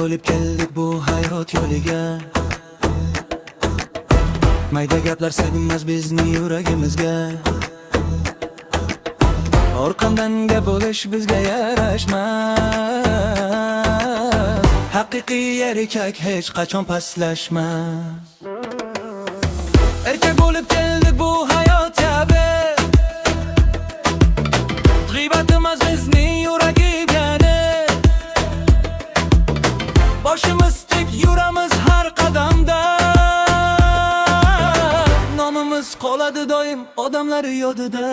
bo'lib keldik bu hayot yo'liga. Mayda gaplar sig'mas bizning yuragimizga. Orqamdan gap bo'lish bizga yarashmas. Haqiqiy erkak hech qachon pastlashmas. Erkak bo'lib keldik bu hayot kabi. G'iybatimiz bizning yuragiga. Boshimiz tik yuramiz har qadamda. Nomimiz qoladi doim odamlar yodida.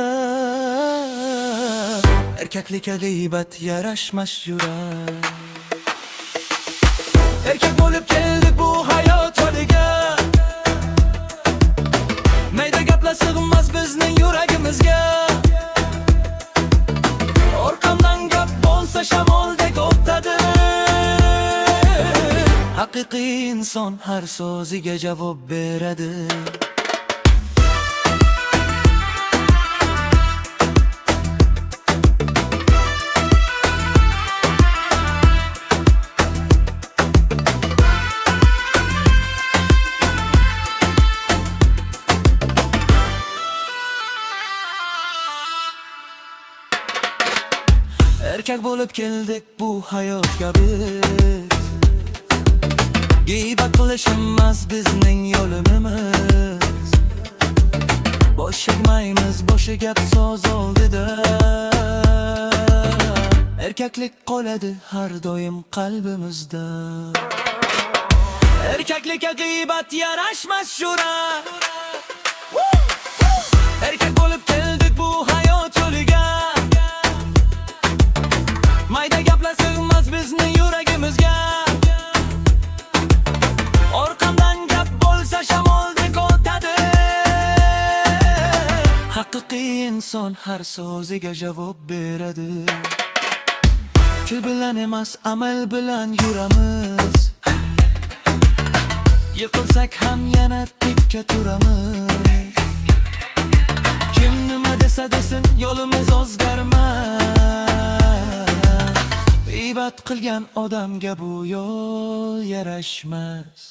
Erkaklikka g'iybat yarashmas yurak. Erkak bo'lib keldik bu hayot yo'liga. Mayda gaplar sig'mas bizning yuragimizga. Orqamdan gap bo'lsa shamoldek o'tadi. Haqiqiy inson har so'ziga javob beradi. Erkak bo'lib keldik bu hayotga biz. G'iybat qilish emas bizning yo'limiz. Bo'shagmaymiz boshi gap so'z oldida. Erkaklik qoladi har doim qalbimizda. Erkaklikka g'iybat yarashmas yurak. Erkak bo'lib keldik bu hayot yo'liga. Mayda gaplar sig'mas bizning yuragimizga. Orqamdan gap bo'lsa shamoldek o'tadi. Haqiqiy inson har so'ziga javob beradi. Til bilan emas amal bilan yuramiz. Yiqilsak ham yana tikka turamiz. Kim nima desa desin yo'limiz o'zgarmas. G'iybat qilgan odamga bu yo'l yarashmas.